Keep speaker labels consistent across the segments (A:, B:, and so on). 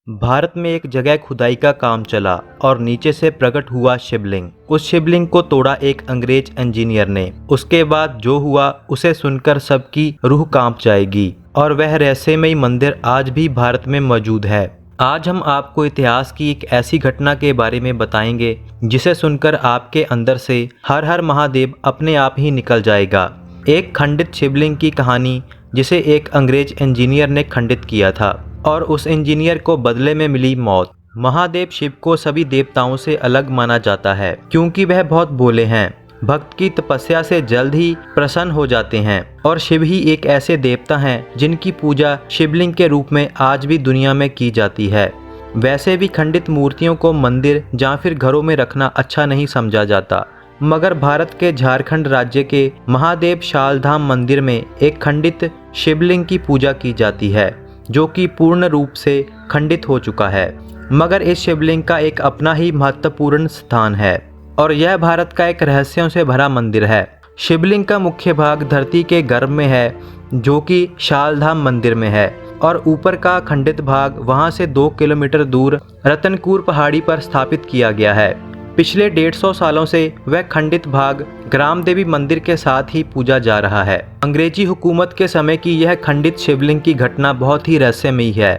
A: भारत में एक जगह खुदाई का काम चला और नीचे से प्रकट हुआ शिवलिंग। उस शिवलिंग को तोड़ा एक अंग्रेज इंजीनियर ने। उसके बाद जो हुआ उसे सुनकर सबकी रूह कांप जाएगी। और वह रहस्यमयी मंदिर आज भी भारत में मौजूद है। आज हम आपको इतिहास की एक ऐसी घटना के बारे में बताएंगे जिसे सुनकर आपके अंदर से हर हर महादेव अपने आप ही निकल जाएगा। एक खंडित शिवलिंग की कहानी जिसे एक अंग्रेज इंजीनियर ने खंडित किया था और उस इंजीनियर को बदले में मिली मौत। महादेव शिव को सभी देवताओं से अलग माना जाता है क्योंकि वह बहुत भोले हैं, भक्त की तपस्या से जल्द ही प्रसन्न हो जाते हैं और शिव ही एक ऐसे देवता हैं जिनकी पूजा शिवलिंग के रूप में आज भी दुनिया में की जाती है। वैसे भी खंडित मूर्तियों को मंदिर या फिर घरों में रखना अच्छा नहीं समझा जाता, मगर भारत के झारखंड राज्य के महादेव शालधाम मंदिर में एक खंडित शिवलिंग की पूजा की जाती है जो कि पूर्ण रूप से खंडित हो चुका है। मगर इस शिवलिंग का एक अपना ही महत्वपूर्ण स्थान है और यह भारत का एक रहस्यों से भरा मंदिर है। शिवलिंग का मुख्य भाग धरती के गर्भ में है जो कि शालधाम मंदिर में है और ऊपर का खंडित भाग वहां से 2 किलोमीटर दूर रतनपुर पहाड़ी पर स्थापित किया गया है। पिछले 150 सालों से वह खंडित भाग ग्राम देवी मंदिर के साथ ही पूजा जा रहा है। अंग्रेजी हुकूमत के समय की यह खंडित शिवलिंग की घटना बहुत ही रहस्यमयी है।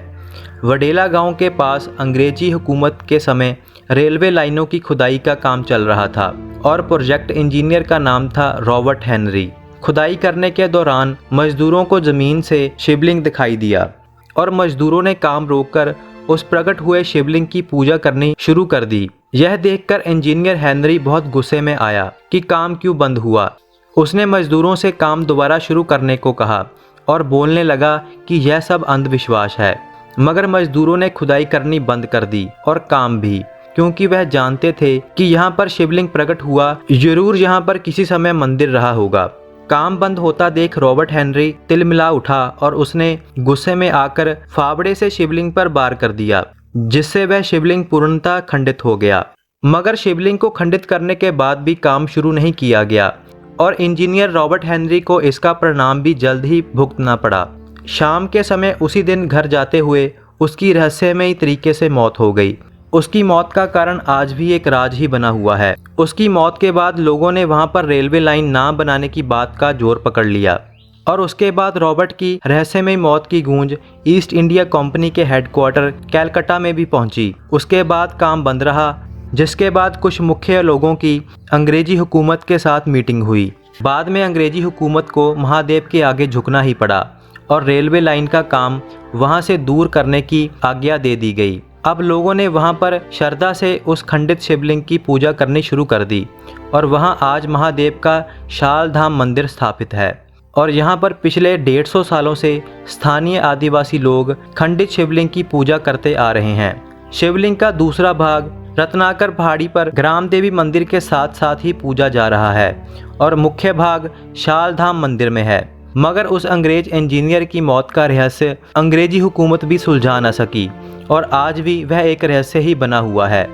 A: वडेला गांव के पास अंग्रेजी हुकूमत के समय रेलवे लाइनों की खुदाई का काम चल रहा था और प्रोजेक्ट इंजीनियर का नाम था रॉबर्ट हेनरी। खुदाई करने के दौरान मजदूरों को जमीन से शिवलिंग दिखाई दिया और मजदूरों ने काम रोककर उस प्रकट हुए शिवलिंग की पूजा करनी शुरू कर दी। यह देखकर इंजीनियर हेनरी बहुत गुस्से में आया कि काम क्यों बंद हुआ। उसने मजदूरों से काम दोबारा शुरू करने को कहा और बोलने लगा कि यह सब अंधविश्वास है। मगर मजदूरों ने खुदाई करनी बंद कर दी और काम भी, क्योंकि वह जानते थे कि यहाँ पर शिवलिंग प्रकट हुआ, जरूर यहाँ पर किसी समय मंदिर रहा होगा। काम बंद होता देख रॉबर्ट हेनरी तिलमिला उठा और उसने गुस्से में आकर फावड़े से शिवलिंग पर वार कर दिया, जिससे वह शिवलिंग पूर्णतः खंडित हो गया। मगर शिवलिंग को खंडित करने के बाद भी काम शुरू नहीं किया गया और इंजीनियर रॉबर्ट हेनरी को इसका परिणाम भी जल्द ही भुगतना पड़ा। शाम के समय उसी दिन घर जाते हुए उसकी रहस्यमयी तरीके से मौत हो गई। उसकी मौत का कारण आज भी एक राज ही बना हुआ है। उसकी मौत के बाद लोगों ने वहां पर रेलवे लाइन ना बनाने की बात का जोर पकड़ लिया और उसके बाद रॉबर्ट की रहस्यमयी मौत की गूंज ईस्ट इंडिया कंपनी के हेडक्वार्टर कैलकाटा में भी पहुंची। उसके बाद काम बंद रहा, जिसके बाद कुछ मुख्य लोगों की अंग्रेजी हुकूमत के साथ मीटिंग हुई। बाद में अंग्रेजी हुकूमत को महादेव के आगे झुकना ही पड़ा और रेलवे लाइन का काम वहां से दूर करने की आज्ञा दे दी गई। अब लोगों ने वहां पर श्रद्धा से उस खंडित शिवलिंग की पूजा करनी शुरू कर दी और वहां आज महादेव का शालधाम मंदिर स्थापित है और यहां पर पिछले 150 सालों से स्थानीय आदिवासी लोग खंडित शिवलिंग की पूजा करते आ रहे हैं। शिवलिंग का दूसरा भाग रत्नाकर पहाड़ी पर ग्राम देवी मंदिर के साथ साथ ही पूजा जा रहा है और मुख्य भाग शालधाम मंदिर में है। मगर उस अंग्रेज इंजीनियर की मौत का रहस्य अंग्रेजी हुकूमत भी सुलझा न सकी और आज भी वह एक रहस्य ही बना हुआ है।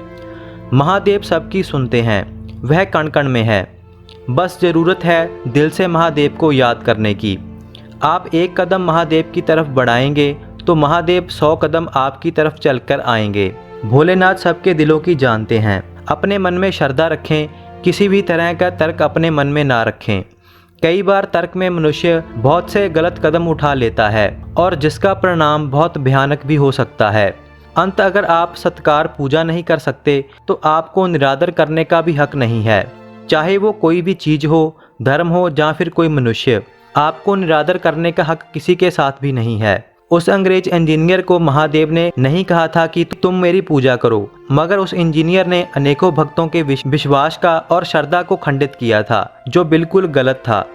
A: महादेव सबकी सुनते हैं, वह कण कण में है, बस ज़रूरत है दिल से महादेव को याद करने की। आप एक कदम महादेव की तरफ बढ़ाएंगे तो महादेव 100 कदम आपकी तरफ चलकर आएंगे। भोलेनाथ सबके दिलों की जानते हैं। अपने मन में श्रद्धा रखें, किसी भी तरह का तर्क अपने मन में ना रखें। कई बार तर्क में मनुष्य बहुत से गलत कदम उठा लेता है और जिसका परिणाम बहुत भयानक भी हो सकता है। अंत अगर आप सत्कार पूजा नहीं कर सकते तो आपको निरादर करने का भी हक नहीं है, चाहे वो कोई भी चीज़ हो, धर्म हो या फिर कोई मनुष्य। आपको निरादर करने का हक किसी के साथ भी नहीं है। उस अंग्रेज इंजीनियर को महादेव ने नहीं कहा था कि तुम मेरी पूजा करो, मगर उस इंजीनियर ने अनेकों भक्तों के विश्वास का और श्रद्धा को खंडित किया था, जो बिल्कुल गलत था।